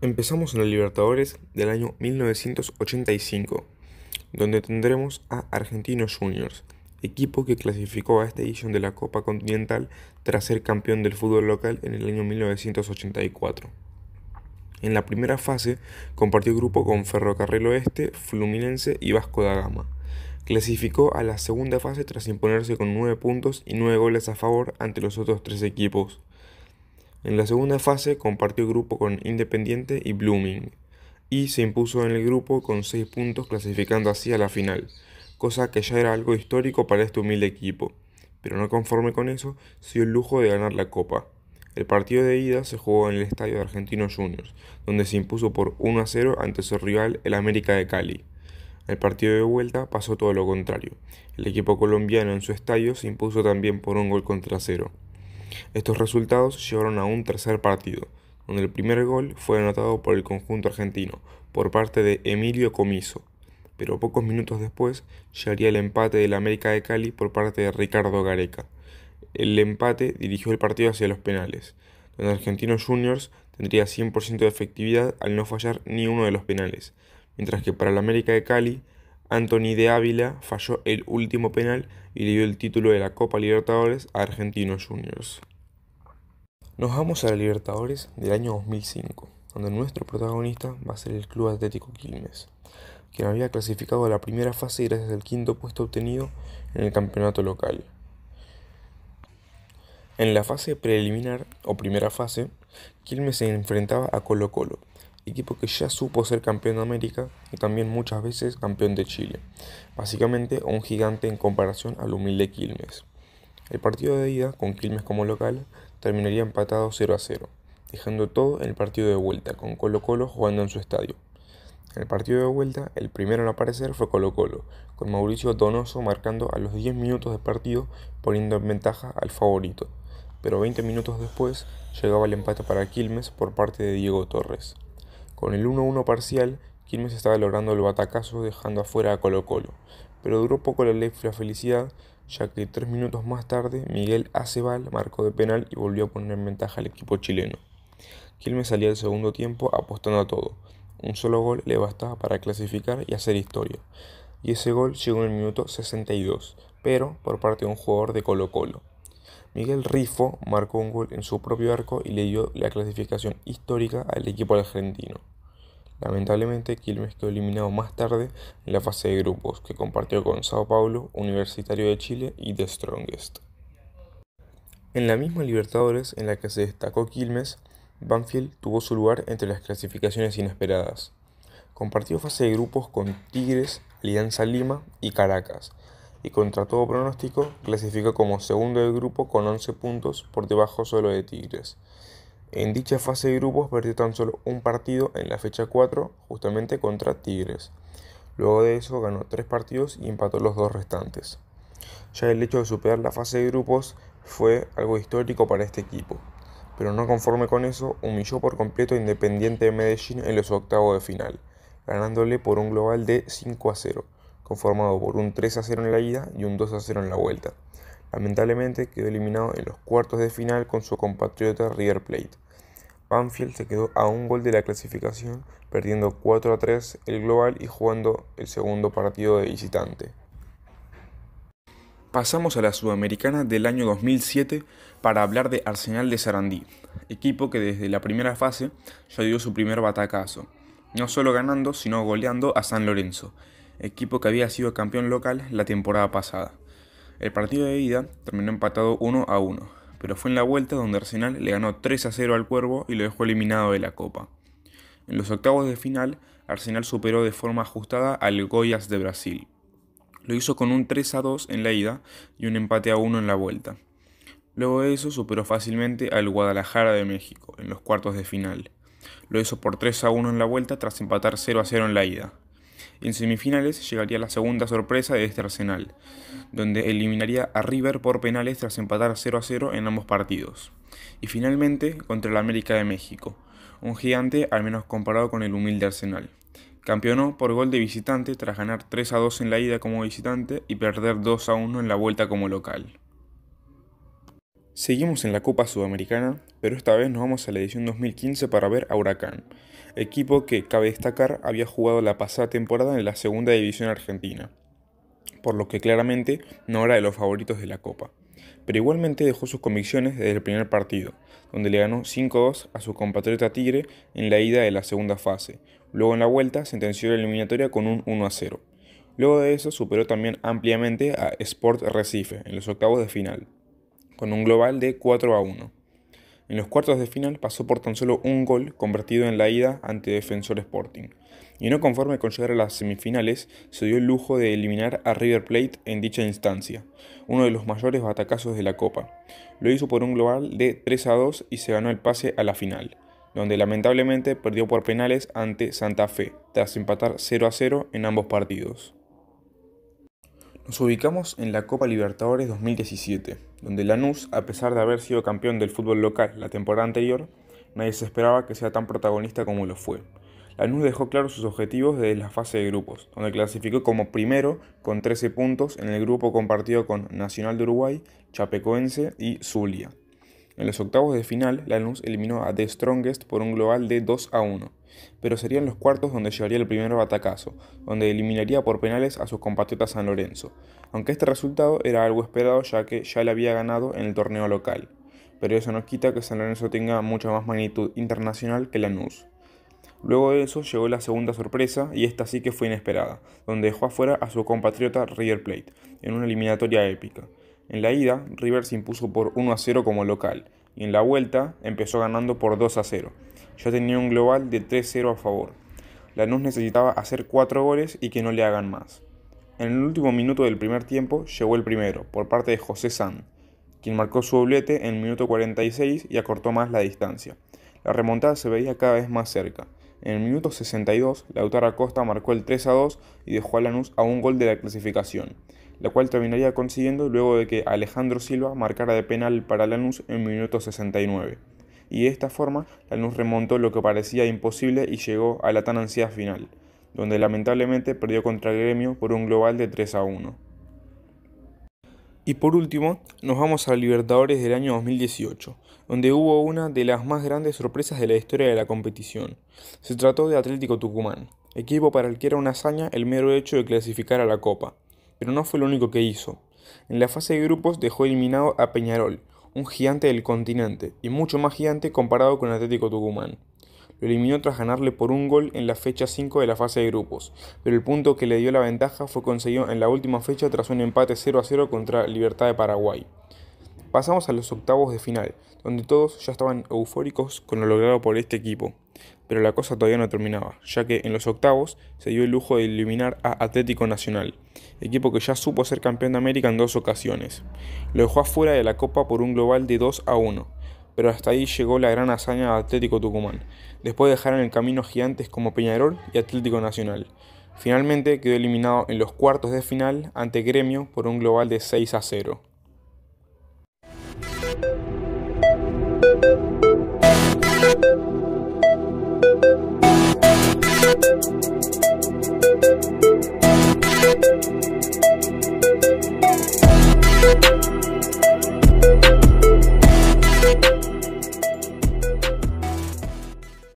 Empezamos en la Libertadores del año 1985, donde tendremos a Argentinos Juniors, equipo que clasificó a esta edición de la Copa Continental tras ser campeón del fútbol local en el año 1984. En la primera fase compartió grupo con Ferrocarril Oeste, Fluminense y Vasco da Gama. Clasificó a la segunda fase tras imponerse con 9 puntos y 9 goles a favor ante los otros 3 equipos. En la segunda fase compartió grupo con Independiente y Blooming, y se impuso en el grupo con 6 puntos, clasificando así a la final, cosa que ya era algo histórico para este humilde equipo, pero no conforme con eso, se dio el lujo de ganar la Copa. El partido de ida se jugó en el estadio de Argentinos Juniors, donde se impuso por 1-0 ante su rival, el América de Cali. El partido de vuelta pasó todo lo contrario. El equipo colombiano en su estadio se impuso también por 1 gol contra 0. Estos resultados llevaron a un tercer partido, donde el primer gol fue anotado por el conjunto argentino, por parte de Emilio Comiso, pero pocos minutos después llegaría el empate del América de Cali por parte de Ricardo Gareca. El empate dirigió el partido hacia los penales, donde Argentinos Juniors tendría 100% de efectividad al no fallar ni uno de los penales, mientras que para el América de Cali, Anthony de Ávila falló el último penal y le dio el título de la Copa Libertadores a Argentinos Juniors. Nos vamos a la Libertadores del año 2005, donde nuestro protagonista va a ser el Club Atlético Quilmes, quien había clasificado a la primera fase gracias al quinto puesto obtenido en el campeonato local. En la fase preliminar o primera fase, Quilmes se enfrentaba a Colo-Colo, equipo que ya supo ser campeón de América y también muchas veces campeón de Chile, básicamente un gigante en comparación al humilde Quilmes. El partido de ida, con Quilmes como local, terminaría empatado 0-0, dejando todo en el partido de vuelta, con Colo-Colo jugando en su estadio. En el partido de vuelta, el primero en aparecer fue Colo-Colo, con Mauricio Donoso marcando a los 10 minutos de partido, poniendo en ventaja al favorito, pero 20 minutos después llegaba el empate para Quilmes por parte de Diego Torres. Con el 1-1 parcial, Quilmes estaba logrando el batacazo dejando afuera a Colo-Colo, pero duró poco la felicidad, ya que 3 minutos más tarde Miguel Acebal marcó de penal y volvió a poner en ventaja al equipo chileno. Quilmes salía del segundo tiempo apostando a todo. Un solo gol le bastaba para clasificar y hacer historia, y ese gol llegó en el minuto 62, pero por parte de un jugador de Colo-Colo. Miguel Rifo marcó un gol en su propio arco y le dio la clasificación histórica al equipo argentino. Lamentablemente, Quilmes quedó eliminado más tarde en la fase de grupos, que compartió con Sao Paulo, Universitario de Chile y The Strongest. En la misma Libertadores en la que se destacó Quilmes, Banfield tuvo su lugar entre las clasificaciones inesperadas. Compartió fase de grupos con Tigres, Alianza Lima y Caracas, y contra todo pronóstico clasificó como segundo del grupo con 11 puntos por debajo solo de Tigres. En dicha fase de grupos perdió tan solo un partido en la fecha 4, justamente contra Tigres. Luego de eso ganó 3 partidos y empató los 2 restantes. Ya el hecho de superar la fase de grupos fue algo histórico para este equipo, pero no conforme con eso, humilló por completo a Independiente de Medellín en los octavos de final, ganándole por un global de 5-0, conformado por un 3-0 en la ida y un 2-0 en la vuelta. Lamentablemente quedó eliminado en los cuartos de final con su compatriota River Plate. Banfield se quedó a un gol de la clasificación, perdiendo 4-3 el global y jugando el segundo partido de visitante. Pasamos a la Sudamericana del año 2007 para hablar de Arsenal de Sarandí, equipo que desde la primera fase ya dio su primer batacazo, no solo ganando sino goleando a San Lorenzo, equipo que había sido campeón local la temporada pasada. El partido de ida terminó empatado 1-1, pero fue en la vuelta donde Arsenal le ganó 3-0 al Cuervo y lo dejó eliminado de la Copa. En los octavos de final, Arsenal superó de forma ajustada al Goiás de Brasil. Lo hizo con un 3-2 en la ida y un empate a 1 en la vuelta. Luego de eso superó fácilmente al Guadalajara de México en los cuartos de final. Lo hizo por 3-1 en la vuelta tras empatar 0-0 en la ida. En semifinales llegaría la segunda sorpresa de este Arsenal, donde eliminaría a River por penales tras empatar 0-0 en ambos partidos. Y finalmente contra el América de México, un gigante al menos comparado con el humilde Arsenal. Campeonó por gol de visitante tras ganar 3-2 en la ida como visitante y perder 2-1 en la vuelta como local. Seguimos en la Copa Sudamericana, pero esta vez nos vamos a la edición 2015 para ver a Huracán, equipo que, cabe destacar, había jugado la pasada temporada en la segunda división argentina, por lo que claramente no era de los favoritos de la Copa. Pero igualmente dejó sus convicciones desde el primer partido, donde le ganó 5-2 a su compatriota Tigre en la ida de la segunda fase. Luego en la vuelta sentenció la eliminatoria con un 1-0. Luego de eso superó también ampliamente a Sport Recife en los octavos de final, con un global de 4-1. En los cuartos de final pasó por tan solo un gol convertido en la ida ante Defensor Sporting. Y no conforme con llegar a las semifinales, se dio el lujo de eliminar a River Plate en dicha instancia, uno de los mayores batacazos de la Copa. Lo hizo por un global de 3-2 y se ganó el pase a la final, donde lamentablemente perdió por penales ante Santa Fe, tras empatar 0-0 en ambos partidos. Nos ubicamos en la Copa Libertadores 2017, donde Lanús, a pesar de haber sido campeón del fútbol local la temporada anterior, nadie se esperaba que sea tan protagonista como lo fue. Lanús dejó claros sus objetivos desde la fase de grupos, donde clasificó como primero con 13 puntos en el grupo compartido con Nacional de Uruguay, Chapecoense y Zulia. En los octavos de final, Lanús eliminó a The Strongest por un global de 2-1, pero serían los cuartos donde llegaría el primer batacazo, donde eliminaría por penales a sus compatriotas San Lorenzo, aunque este resultado era algo esperado ya que ya le había ganado en el torneo local, pero eso no quita que San Lorenzo tenga mucha más magnitud internacional que Lanús. Luego de eso llegó la segunda sorpresa, y esta sí que fue inesperada, donde dejó afuera a su compatriota River Plate, en una eliminatoria épica. En la ida, River se impuso por 1-0 como local, y en la vuelta empezó ganando por 2-0. Ya tenía un global de 3-0 a favor. Lanús necesitaba hacer 4 goles y que no le hagan más. En el último minuto del primer tiempo llegó el primero, por parte de José San, quien marcó su doblete en el minuto 46 y acortó más la distancia. La remontada se veía cada vez más cerca. En el minuto 62, Lautaro Acosta marcó el 3-2 y dejó a Lanús a un gol de la clasificación, la cual terminaría consiguiendo luego de que Alejandro Silva marcara de penal para Lanús en el minuto 69. Y de esta forma, Lanús remontó lo que parecía imposible y llegó a la tan ansiada final, donde lamentablemente perdió contra el Gremio por un global de 3-1. Y por último, nos vamos a la Libertadores del año 2018, donde hubo una de las más grandes sorpresas de la historia de la competición. Se trató de Atlético Tucumán, equipo para el que era una hazaña el mero hecho de clasificar a la Copa, pero no fue lo único que hizo. En la fase de grupos dejó eliminado a Peñarol, un gigante del continente, y mucho más gigante comparado con Atlético Tucumán. Lo eliminó tras ganarle por un gol en la fecha 5 de la fase de grupos, pero el punto que le dio la ventaja fue conseguido en la última fecha tras un empate 0-0 contra Libertad de Paraguay. Pasamos a los octavos de final, donde todos ya estaban eufóricos con lo logrado por este equipo, pero la cosa todavía no terminaba, ya que en los octavos se dio el lujo de eliminar a Atlético Nacional, equipo que ya supo ser campeón de América en 2 ocasiones. Lo dejó afuera de la Copa por un global de 2-1. Pero hasta ahí llegó la gran hazaña de Atlético Tucumán, después de dejar en el camino gigantes como Peñarol y Atlético Nacional. Finalmente quedó eliminado en los cuartos de final ante Gremio por un global de 6-0.